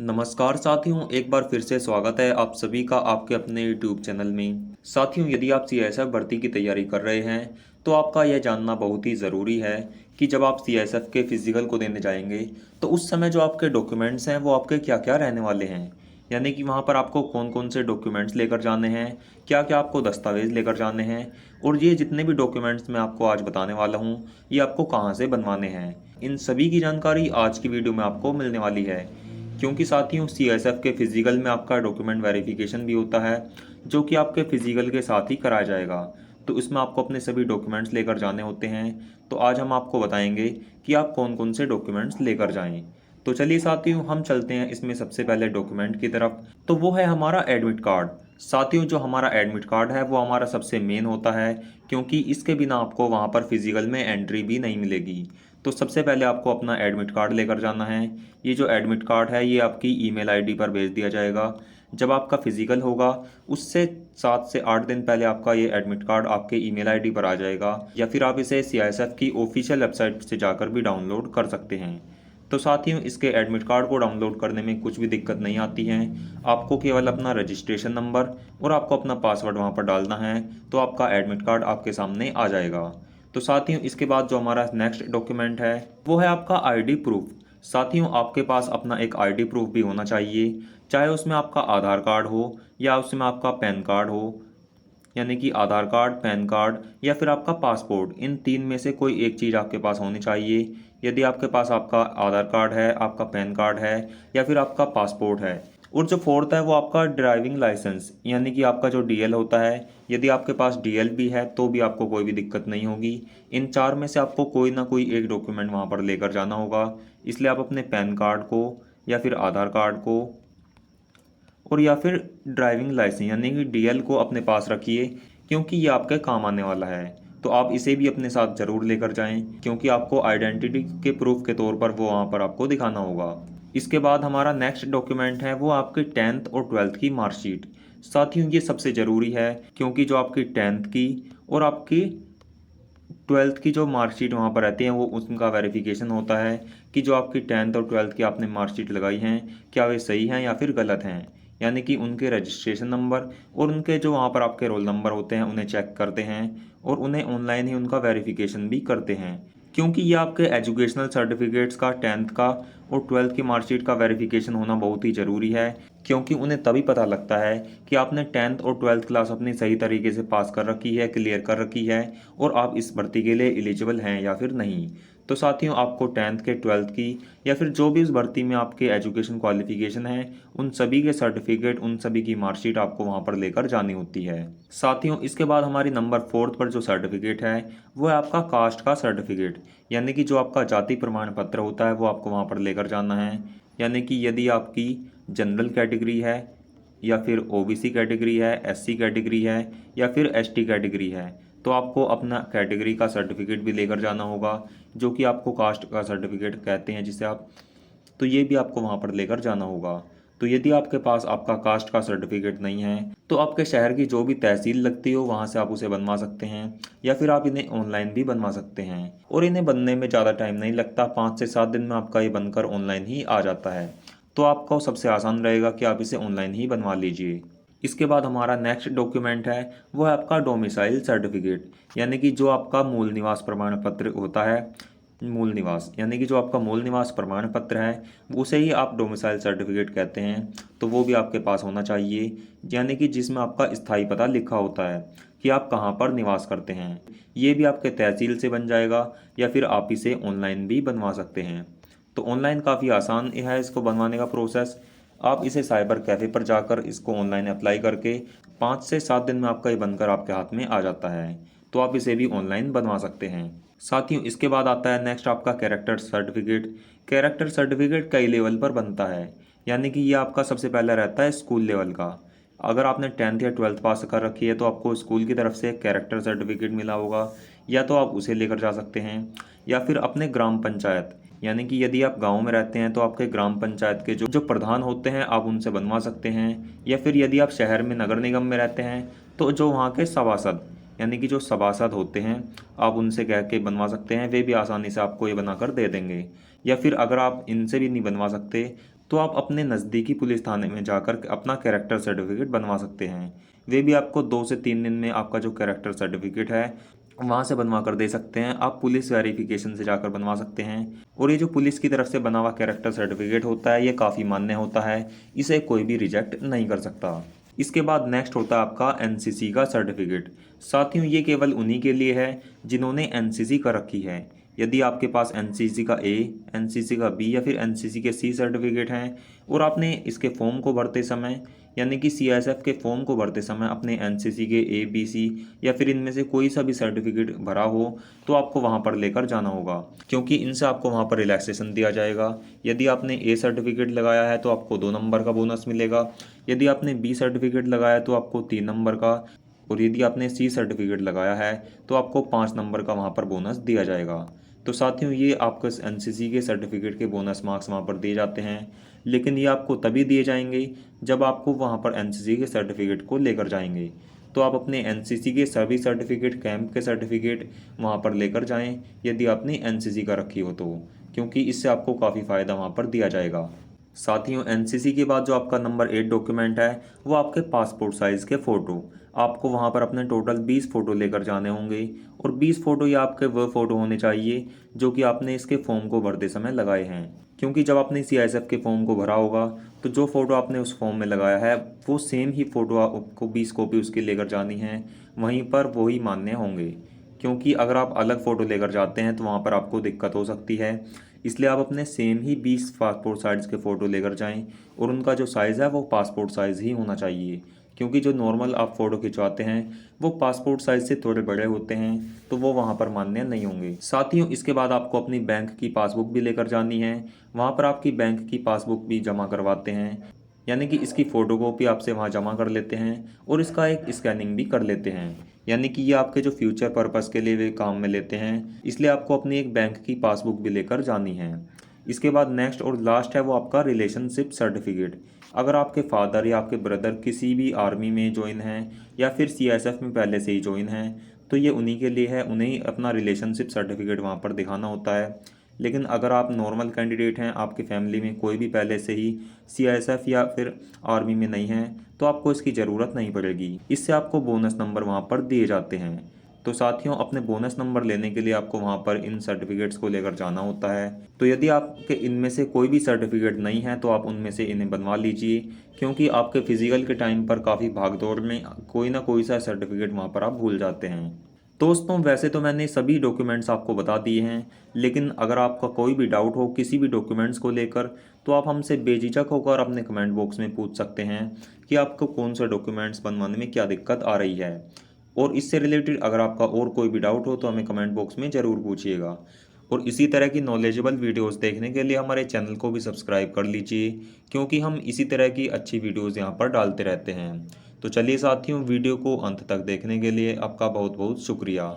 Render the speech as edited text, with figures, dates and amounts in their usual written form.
नमस्कार साथियों, एक बार फिर से स्वागत है आप सभी का आपके अपने YouTube चैनल में। साथियों, यदि आप सीआईएसएफ भर्ती की तैयारी कर रहे हैं तो आपका यह जानना बहुत ही ज़रूरी है कि जब आप सीआईएसएफ के फिजिकल को देने जाएंगे तो उस समय जो आपके डॉक्यूमेंट्स हैं वो आपके क्या क्या रहने वाले हैं। यानी कि वहाँ पर आपको कौन कौन से डॉक्यूमेंट्स लेकर जाने हैं, क्या क्या आपको दस्तावेज़ लेकर जाने हैं, और ये जितने भी डॉक्यूमेंट्स मैं आपको आज बताने वाला हूँ ये आपको कहाँ से बनवाने हैं। इन सभी की जानकारी आज की वीडियो में आपको मिलने वाली है, क्योंकि साथियों सीएसएफ के फिजिकल में आपका डॉक्यूमेंट वेरिफिकेशन भी होता है जो कि आपके फिजिकल के साथ ही कराया जाएगा। तो इसमें आपको अपने सभी डॉक्यूमेंट्स लेकर जाने होते हैं। तो आज हम आपको बताएंगे कि आप कौन कौन से डॉक्यूमेंट्स लेकर जाएं। तो चलिए साथियों, हम चलते हैं इसमें सबसे पहले डॉक्यूमेंट की तरफ। तो वो है हमारा एडमिट कार्ड। साथियों, जो हमारा एडमिट कार्ड है वो हमारा सबसे मेन होता है, क्योंकि इसके बिना आपको वहाँ पर फिजिकल में एंट्री भी नहीं मिलेगी। तो सबसे पहले आपको अपना एडमिट कार्ड लेकर जाना है। ये जो एडमिट कार्ड है ये आपकी ईमेल आईडी पर भेज दिया जाएगा। जब आपका फिजिकल होगा उससे 7 से 8 दिन पहले आपका ये एडमिट कार्ड आपके ईमेल आईडी पर आ जाएगा, या फिर आप इसे सीआईएसएफ की ऑफिशियल वेबसाइट से जाकर भी डाउनलोड कर सकते हैं। तो साथियों, इसके एडमिट कार्ड को डाउनलोड करने में कुछ भी दिक्कत नहीं आती है। आपको केवल अपना रजिस्ट्रेशन नंबर और आपको अपना पासवर्ड वहाँ पर डालना है, तो आपका एडमिट कार्ड आपके सामने आ जाएगा। तो साथियों, इसके बाद जो हमारा नेक्स्ट डॉक्यूमेंट है वो है आपका आईडी प्रूफ। साथियों, आपके पास अपना एक आईडी प्रूफ भी होना चाहिए, चाहे उसमें आपका आधार कार्ड हो या उसमें आपका पैन कार्ड हो। यानी कि आधार कार्ड, पैन कार्ड या फिर आपका पासपोर्ट, इन तीन में से कोई एक चीज़ आपके पास होनी चाहिए। यदि आपके पास आपका आधार कार्ड है, आपका पैन कार्ड है या फिर आपका पासपोर्ट है। और जो फोर्थ है वो आपका ड्राइविंग लाइसेंस, यानी कि आपका जो डीएल होता है। यदि आपके पास डीएल भी है तो भी आपको कोई भी दिक्कत नहीं होगी। इन चार में से आपको कोई ना कोई एक डॉक्यूमेंट वहाँ पर लेकर जाना होगा। इसलिए आप अपने पैन कार्ड को या फिर आधार कार्ड को और या फिर ड्राइविंग लाइसेंस यानी कि डीएल को अपने पास रखिए, क्योंकि ये आपके काम आने वाला है। तो आप इसे भी अपने साथ ज़रूर लेकर जाएं, क्योंकि आपको आइडेंटिटी के प्रूफ के तौर पर वो वहाँ पर आपको दिखाना होगा। इसके बाद हमारा नेक्स्ट डॉक्यूमेंट है वो आपकी 10th और 12th की मार्कशीट। साथियों, ये सबसे ज़रूरी है, क्योंकि जो आपकी 10th की और आपकी 12th की जो मार्कशीट वहाँ पर रहती हैं वो उनका वेरिफिकेशन होता है कि जो आपकी 10th और 12th की आपने मार्कशीट लगाई हैं क्या वे सही हैं या फिर गलत हैं। यानी कि उनके रजिस्ट्रेशन नंबर और उनके जो वहाँ पर आपके रोल नंबर होते हैं उन्हें चेक करते हैं और उन्हें ऑनलाइन ही उनका वेरिफिकेशन भी करते हैं, क्योंकि ये आपके एजुकेशनल सर्टिफिकेट्स का 10th का और 12th की मार्कशीट का वेरिफिकेशन होना बहुत ही ज़रूरी है। क्योंकि उन्हें तभी पता लगता है कि आपने 10th और 12th क्लास अपनी सही तरीके से पास कर रखी है, क्लियर कर रखी है और आप इस भर्ती के लिए एलिजिबल हैं या फिर नहीं। तो साथियों, आपको 10th के 12th की या फिर जो भी इस भर्ती में आपके एजुकेशन क्वालिफिकेशन है उन सभी के सर्टिफिकेट, उन सभी की मार्कशीट आपको वहाँ पर लेकर जानी होती है। साथियों, इसके बाद हमारी नंबर 4 पर जो सर्टिफिकेट है वो है आपका कास्ट का सर्टिफिकेट। यानी कि जो आपका जाति प्रमाण पत्र होता है वो आपको वहाँ पर लेकर जाना है। यानी कि यदि आपकी जनरल कैटेगरी है या फिर ओबीसी कैटेगरी है, एससी कैटेगरी है या फिर एसटी कैटेगरी है, तो आपको अपना कैटेगरी का सर्टिफिकेट भी लेकर जाना होगा, जो कि आपको कास्ट का सर्टिफिकेट कहते हैं जिसे आप। तो ये भी आपको वहाँ पर लेकर जाना होगा। तो यदि आपके पास आपका कास्ट का सर्टिफिकेट नहीं है तो आपके शहर की जो भी तहसील लगती हो वहाँ से आप उसे बनवा सकते हैं, या फिर आप इन्हें ऑनलाइन भी बनवा सकते हैं। और इन्हें बनने में ज़्यादा टाइम नहीं लगता, 5 से 7 दिन में आपका ये बनकर ऑनलाइन ही आ जाता है। तो आपको सबसे आसान रहेगा कि आप इसे ऑनलाइन ही बनवा लीजिए। इसके बाद हमारा नेक्स्ट डॉक्यूमेंट है वो है आपका डोमिसाइल सर्टिफिकेट। यानी कि जो आपका मूल निवास प्रमाण पत्र होता है, मूल निवास यानी कि जो आपका मूल निवास प्रमाण पत्र है उसे ही आप डोमिसाइल सर्टिफिकेट कहते हैं। तो वो भी आपके पास होना चाहिए, यानी कि जिसमें आपका स्थायी पता लिखा होता है कि आप कहाँ पर निवास करते हैं। ये भी आपके तहसील से बन जाएगा या फिर आप इसे ऑनलाइन भी बनवा सकते हैं। तो ऑनलाइन काफ़ी आसान है इसको बनवाने का प्रोसेस। आप इसे साइबर कैफ़े पर जाकर इसको ऑनलाइन अप्लाई करके 5 से 7 दिन में आपका ये बनकर आपके हाथ में आ जाता है। तो आप इसे भी ऑनलाइन बनवा सकते हैं। साथियों, इसके बाद आता है नेक्स्ट आपका कैरेक्टर सर्टिफिकेट। कैरेक्टर सर्टिफिकेट कई लेवल पर बनता है, यानी कि ये आपका सबसे पहला रहता है स्कूल लेवल का। अगर आपने 10th या 12th पास कर रखी है तो आपको स्कूल की तरफ से कैरेक्टर सर्टिफिकेट मिला होगा, या तो आप उसे लेकर जा सकते हैं, या फिर अपने ग्राम पंचायत यानी कि यदि आप गांव में रहते हैं तो आपके ग्राम पंचायत के जो जो प्रधान होते हैं आप उनसे बनवा सकते हैं, या फिर यदि आप शहर में नगर निगम में रहते हैं तो जो वहाँ के सभासद यानी कि जो सभासद होते हैं आप उनसे कह के बनवा सकते हैं, वे भी आसानी से आपको ये बनाकर दे देंगे। या फिर अगर आप इनसे भी नहीं बनवा सकते तो आप अपने नज़दीकी पुलिस थाने में जाकर अपना कैरेक्टर सर्टिफिकेट बनवा सकते हैं। वे भी आपको 2 से 3 दिन में आपका जो कैरेक्टर सर्टिफिकेट है वहाँ से बनवा कर दे सकते हैं। आप पुलिस वेरिफिकेशन से जाकर बनवा सकते हैं। और ये जो पुलिस की तरफ से बना हुआ कैरेक्टर सर्टिफिकेट होता है ये काफ़ी मान्य होता है, इसे कोई भी रिजेक्ट नहीं कर सकता। इसके बाद नेक्स्ट होता है आपका एनसीसी का सर्टिफिकेट। साथियों ये केवल उन्हीं के लिए है जिन्होंने एनसीसी कर रखी है। यदि आपके पास एनसीसी का ए, एनसीसी का बी या फिर एनसीसी के सी सर्टिफिकेट हैं और आपने इसके फॉर्म को भरते समय यानी कि सीआईएसएफ के फॉर्म को भरते समय अपने एनसीसी के ए, बी, सी या फिर इनमें से कोई सा भी सर्टिफिकेट भरा हो तो आपको वहाँ पर लेकर जाना होगा, क्योंकि इनसे आपको वहाँ पर रिलैक्सेशन दिया जाएगा। यदि आपने ए सर्टिफिकेट लगाया है तो आपको 2 नंबर का बोनस मिलेगा। यदि आपने बी सर्टिफिकेट लगाया तो आपको 3 नंबर का, और यदि आपने सी सर्टिफिकेट लगाया है तो आपको 5 नंबर का वहाँ पर बोनस दिया जाएगा। तो साथियों ये आपको एनसीसी के सर्टिफिकेट के बोनस मार्क्स वहाँ पर दिए जाते हैं, लेकिन ये आपको तभी दिए जाएंगे जब आपको वहाँ पर एनसीसी के सर्टिफिकेट को लेकर जाएंगे। तो आप अपने एनसीसी के सभी सर्टिफिकेट, कैंप के सर्टिफिकेट वहाँ पर लेकर जाएं यदि आपने एनसीसी का रखी हो तो, क्योंकि इससे आपको काफ़ी फ़ायदा वहाँ पर दिया जाएगा। साथियों एनसीसी के बाद जो आपका नंबर 8 डॉक्यूमेंट है वो आपके पासपोर्ट साइज़ के फ़ोटो। आपको वहाँ पर अपने टोटल 20 फ़ोटो लेकर जाने होंगे, और 20 फ़ोटो ये आपके वो फ़ोटो होने चाहिए जो कि आपने इसके फॉर्म को भरते समय लगाए हैं। क्योंकि जब आपने सीआईएसएफ के फॉर्म को भरा होगा तो जो फ़ोटो आपने उस फॉर्म में लगाया है वो सेम ही फ़ोटो आपको 20 कॉपी उसकी लेकर जानी है, वहीं पर वही मान्य होंगे। क्योंकि अगर आप अलग फ़ोटो लेकर जाते हैं तो वहाँ पर आपको दिक्कत हो सकती है, इसलिए आप अपने सेम ही 20 पासपोर्ट साइज़ के फ़ोटो लेकर जाएं, और उनका जो साइज़ है वो पासपोर्ट साइज़ ही होना चाहिए। क्योंकि जो नॉर्मल आप फ़ोटो खिंचवाते हैं वो पासपोर्ट साइज़ से थोड़े बड़े होते हैं तो वो वहाँ पर मान्य नहीं होंगे। साथियों इसके बाद आपको अपनी बैंक की पासबुक भी लेकर जानी है। वहाँ पर आपकी बैंक की पासबुक भी जमा करवाते हैं, यानी कि इसकी फ़ोटोकॉपी आपसे वहाँ जमा कर लेते हैं और इसका एक स्कैनिंग भी कर लेते हैं। यानी कि ये आपके जो फ्यूचर पर्पज़ के लिए वे काम में लेते हैं, इसलिए आपको अपनी एक बैंक की पासबुक भी लेकर जानी है। इसके बाद नेक्स्ट और लास्ट है वो आपका रिलेशनशिप सर्टिफिकेट। अगर आपके फादर या आपके ब्रदर किसी भी आर्मी में ज्वाइन हैं या फिर सीएसएफ में पहले से ही ज्वाइन हैं तो ये उन्हीं के लिए है, उन्हें अपना रिलेशनशिप सर्टिफिकेट वहाँ पर दिखाना होता है। लेकिन अगर आप नॉर्मल कैंडिडेट हैं, आपकी फैमिली में कोई भी पहले से ही सीआईएसएफ या फिर आर्मी में नहीं है, तो आपको इसकी ज़रूरत नहीं पड़ेगी। इससे आपको बोनस नंबर वहाँ पर दिए जाते हैं। तो साथियों अपने बोनस नंबर लेने के लिए आपको वहाँ पर इन सर्टिफिकेट्स को लेकर जाना होता है। तो यदि आपके इनमें से कोई भी सर्टिफिकेट नहीं है तो आप उनमें से इन्हें बनवा लीजिए, क्योंकि आपके फिजिकल के टाइम पर काफ़ी भागदौड़ में कोई ना कोई सा सर्टिफिकेट वहाँ पर आप भूल जाते हैं। दोस्तों वैसे तो मैंने सभी डॉक्यूमेंट्स आपको बता दिए हैं, लेकिन अगर आपका कोई भी डाउट हो किसी भी डॉक्यूमेंट्स को लेकर तो आप हमसे बेझिझक होकर अपने कमेंट बॉक्स में पूछ सकते हैं कि आपको कौन सा डॉक्यूमेंट्स बनवाने में क्या दिक्कत आ रही है। और इससे रिलेटेड अगर आपका और कोई भी डाउट हो तो हमें कमेंट बॉक्स में ज़रूर पूछिएगा। और इसी तरह की नॉलेजेबल वीडियोस देखने के लिए हमारे चैनल को भी सब्सक्राइब कर लीजिए, क्योंकि हम इसी तरह की अच्छी वीडियोस यहाँ पर डालते रहते हैं। तो चलिए साथियों वीडियो को अंत तक देखने के लिए आपका बहुत बहुत शुक्रिया।